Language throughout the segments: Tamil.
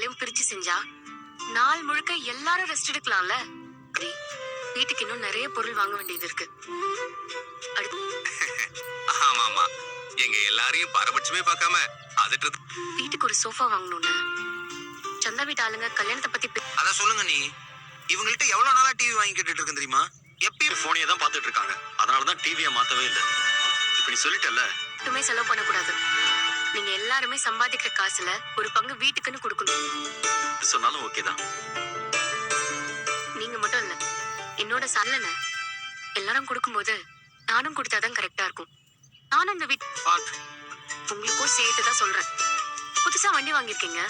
வேலையும் பிரிச்சு செஞ்சா நாள் முழுக்க எல்லாரும் ரெஸ்ட் எடுக்கலாம்ல. வீட்டுக்கு இன்னும் நிறைய பொருள் வாங்க வேண்டியது இருக்கு. ஆமா ஆமா, எங்க எல்லாரையும் பாரபட்சமே பார்க்காம அதட்டு. வீட்டுக்கு ஒரு சோஃபா வாங்கணும்னு சந்தா வீட்டு ஆளுங்க கல்யாணத்தை பத்தி அத சொல்லுங்க. நீ இவங்கள்ட்ட எவ்வளவு நாளா டிவி வாங்கி கேட்டுட்டு இருக்கு தெரியுமா? எப்பயும் போனே தான் பாத்துட்டு இருக்காங்க. அதனாலதான் டிவியை மாத்தவே இல்லை. இப்படி சொல்லிட்டல, மட்டுமே செலவு பண்ணக்கூடாது. நீங்க எல்லாருமே சம்பாதிக்கிற காசுல ஒரு பங்கு வீட்டுக்குன்னு கொடுக்கணும். சொன்னாலும் ஓகே தான். நீங்க மட்டும் இல்ல, என்னோட சல்லன எல்லாரும் கொடுக்கும்போது நானும் கொடுத்தாதான் கரெக்டா இருக்கும். நானும் இந்த வீட்டு உங்களுக்கும் சேர்த்துதான் சொல்றேன். புதுசா வண்டி வாங்கிருக்கீங்க,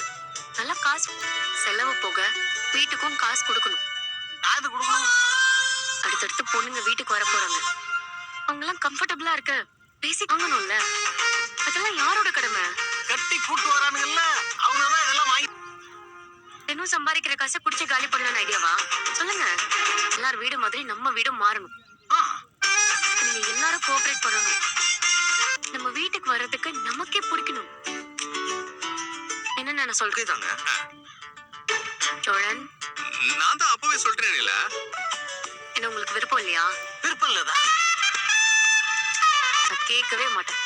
நல்லா காசு செலவு போக வீட்டுக்கும் காசு கொடுக்கணும். அடுத்தடுத்து பொண்ணுங்க வீட்டுக்கு வர போறாங்க. அவங்க எல்லாம் கம்ஃபர்டபுளா இருக்க பேசி வாங்கணும்ல. அதெல்லாம் யாரோட கடமை? கட்டி கூட்டு வரானுங்கல்ல, அவங்கதான் இதெல்லாம் வாங்கி. இன்னும் சம்பாதிக்கிற காசை குடிச்சு காலி பண்ணணும் ஐடியாவா? சொல்லுங்க. எல்லாரும் வீடு மாதிரி நம்ம வீடும் மாறணும். நீங்க எல்லாரும் கோஆபரேட் பண்ணணும். நம்ம வீட்டுக்கு வர்றதுக்கு நமக்கே பிடிக்கணும். என்ன நான் சொல்றேன் சோழன், நான் தான் அப்பவே சொல்றேன். இல்ல என்ன உங்களுக்கு விருப்பம் இல்லையா? விருப்பம் இல்லதா? நான் கேட்கவே மாட்டேன்.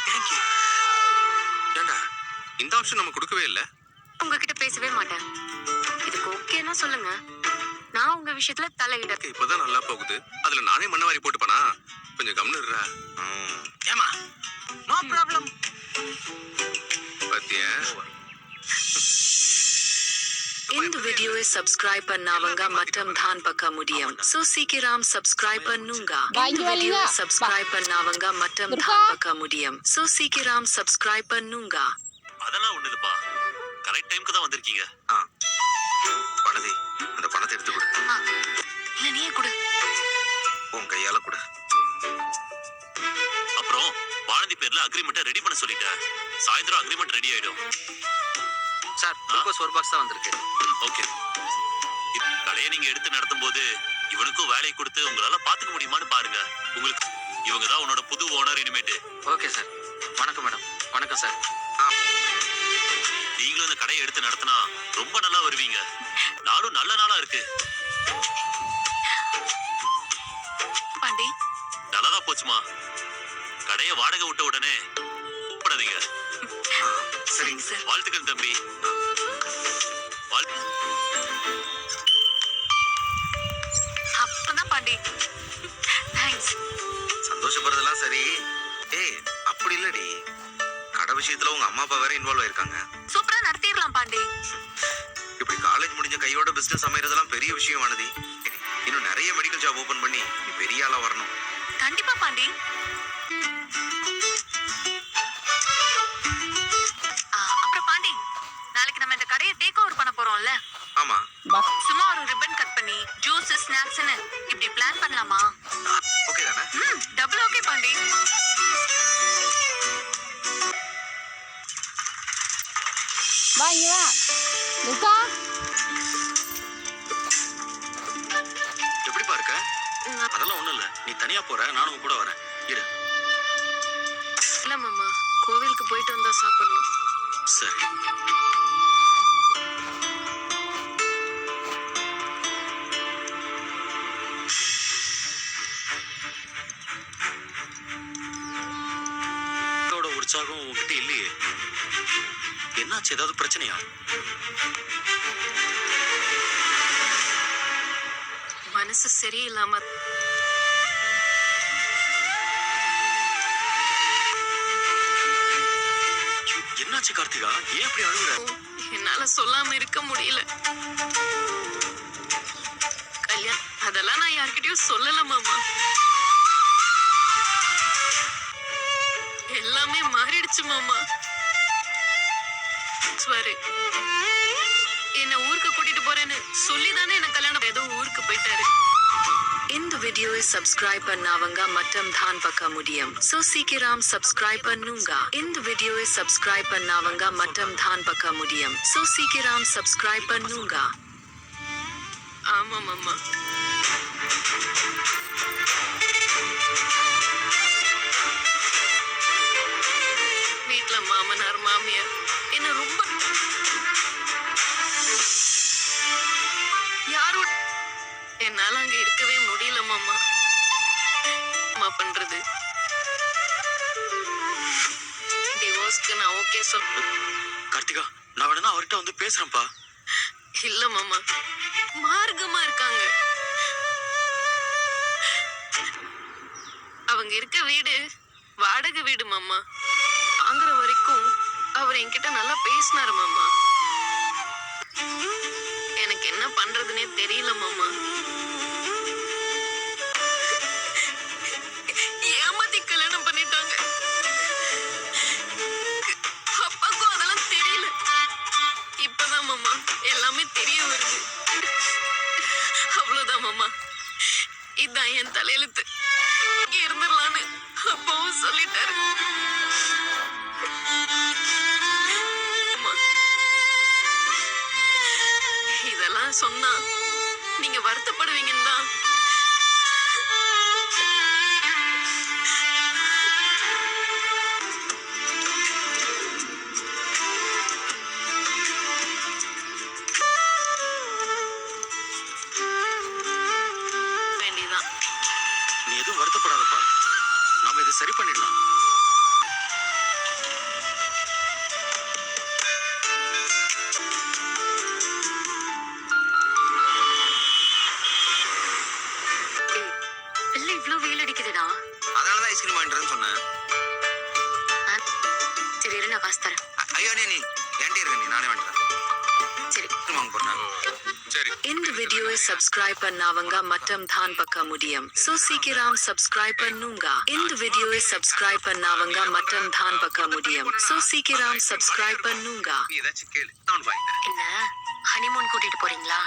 ஏண்டா இந்த ஆப்ஷன் நம்ம கொடுக்கவே இல்ல. உங்ககிட்ட பேசவே மாட்டேன். இதுக்கு ஓகேன்னா சொல்லுங்க, நான் உங்க விஷயத்துல தலையிட. இப்பதான் நல்லா போகுது, அதுல நானே மண்ணவாரி போட்டுப்பனா? கொஞ்சம் கம்னுறா. ஏமா நோ ப்ராப்ளம். பத்தியா இந்த வீடியோவை சப்ஸ்கிரைப் பண்ணாவங்க மற்றும் தான் பார்க்க முடியும். சோ சீக்கிரம் சப்ஸ்கிரைப் பண்ணுங்க. இந்த வீடியோவை சப்ஸ்கிரைப் பண்ணாவங்க மற்றும் தான் பார்க்க முடியும். சோ சீக்கிரம் சப்ஸ்கிரைப் பண்ணுங்க. அதெல்லாம் ஒண்ணு இல்லப்பா, கரெக்ட் டைம்க்கு தான் வந்திருக்கீங்க. பணதி, அந்த பணத்தை எடுத்து கொடு. இல்ல நீயே கொடு. உன் கையால கொடு. அப்புறம் வானதி பேர்ல அக்ரிமெண்ட் ரெடி பண்ண சொல்லிட்டேன். சாயந்தரம் அக்ரிமெண்ட் ரெடி ஆயிடும். சார், குளுக்கோஸ் ஒரு பாக்ஸ் தான் வந்திருக்கு. ஓகே. கடையை நீங்க எடுத்து நடத்தும் போது இவனுக்கும் வேலையை கொடுத்து உங்களால பாத்துக்க முடியுமான்னு பாருங்க. உங்களுக்கு இவங்க தான் உன்னோட புது ஓனர் இனிமேட்டு. Okay sir. வணக்கம் மேடம். வணக்கம் சார். நீங்களும் இந்த கடையை எடுத்து நடத்தினா ரொம்ப நல்லா வருவீங்க. நாளும் நல்ல நாளா இருக்கு. பாண்டி, நல்லதா போச்சுமா. கடையை வாடகை விட்ட உடனே படாதீங்க. சரிங்க சார். வாழ்த்துக்கள் தம்பி. அப்பதான் பாண்டி. தேங்க்ஸ். சந்தோஷப்படுறதெல்லாம் சரி. ஏய், அப்படி இல்லடி, கடை விஷயத்துல உங்க அம்மா அப்பா வேற இன்வால்வ் ஆயிருக்காங்க. சூப்பரா நடத்திடலாம் பாண்டி. இப்படி காலேஜ் முடிஞ்ச கையோட பிசினஸ் அமைறதெல்லாம் பெரிய விஷயம் ஆனது. இன்னும் நிறைய மெடிக்கல் ஷாப் ஓபன் பண்ணி நீ பெரிய ஆளா வரணும். கண்டிப்பா பாண்டி. அப்புறம் பாண்டி, நாளைக்கு நம்ம இந்த கடையை டேக் ஓவர் பண்ண போறோம்ல? ஆமா. சும்மா ஒரு ரிப்பன் கட் பண்ணி ஜூஸ் ஸ்நாக்ஸ்னு இப்படி பிளான் பண்ணலாமா? ஓகே தானே? Double okay Pandi. வா இங்க வா துர்கா. எப்படிப்பா இருக்க? அதெல்லாம் ஒண்ணும் இல்ல, நீ தனியா போற, நானும் உன் கூட வரேன். இரு. இல்ல மாமா, கோவிலுக்கு போயிட்டு வந்தா சாப்பிடணும். சரி. உற்சாகம் உங்ககிட்ட இல்லையே, என்னாச்சு? ஏதாவது பிரச்சனையா? மனசு சரியில்லாம. என்னாச்சு கார்த்திகா? ஏன் அப்படி அழுகுற? என்னால சொல்லாம இருக்க முடியல. கல்யாணம் அதெல்லாம் நான் யார்கிட்டயும் சொல்லல மாமா. எல்லாமே மாறிடுச்சு மாமா. என்ன ஊருக்கு கூட்டிட்டு போறேன்னு சொல்லிதானே என்ன கல்யாணம் ஏதோ ஊருக்கு போயிட்டாரு. இந்த வீடியோவை சப்ஸ்கிரைப் பண்ணாவங்க மற்றும் தான் பார்க்க முடியும். சோ சீக்கிரம் சப்ஸ்கிரைப் பண்ணுங்க. இந்த வீடியோவை சப்ஸ்கிரைப் பண்ணாவங்க மற்றும் தான் பார்க்க முடியும். சோ சீக்கிரம் சப்ஸ்கிரைப் பண்ணுங்க. ஆமா மாமா. வீட்ல மாமனார் மாமியார் என்ன ரொம்ப பண்றது? டிவோர்ஸ்க்கு நான் ஓகே கார்த்திகா, நான் வேணா அவர்கிட்ட வந்து பேசுறேன்ப்பா. இல்ல மாமா, மார்க்கமா இருக்காங்க. அவங்க இருக்க வீடு வாடகை வீடு மாமா. வாங்குற வரைக்கும் அவர் என்கிட்ட நல்லா பேசினாரு மாமா. எனக்கு என்ன பண்றதுன்னே தெரியல மாமா. ஏமாத்தி கல்யாணம் பண்ணிட்டாங்க. அப்பாக்கும் அதெல்லாம் தெரியல. இப்பதான் மாமா எல்லாமே தெரிய வருது. அவ்வளவுதான் மாமா, இதான் என் தலையெழுத்து. இங்க இருந்துடலான்னு அப்பாவும் சொல்லிட்டாரு. அம்மா, இதெல்லாம் சொன்னா நீங்க வருத்தப்படுவீங்கன்னு தான். வேண்டிதான். நீ எதுவும் வருத்தப்படாதப்பா, நாம இதை சரி பண்ணிடலாம். இல்ல இவ்வளவு வெயில் அடிக்குதுடா. அதனாலதான் ஐஸ்கிரீம் வாங்கிட்டு சொன்னேன். சரி இரு, நான் காசு தரேன். ஐயோ நீ ஏன்டே இருக்க, நீ நானே வாங்கிட்டேன். சரி வாங்க போறேன். சரி, இந்த வீடியோவை சப்ஸ்கிரைப் பண்ணாவங்க மட்டும் தான் பார்க்க முடியும். சோ சீக்கிரம் சப்ஸ்கிரைப் பண்ணுங்க. இந்த வீடியோவை சப்ஸ்கிரைப் பண்ணாவங்க மட்டும் தான் பார்க்க முடியும். சோ சீக்கிரம் சப்ஸ்கிரைப் பண்ணுங்க. நீ ஏதாச்சும் கேளு, நான் வாங்கிட்டேன். என்ன ஹனிமூன் கூட்டிட்டு போறீங்களா?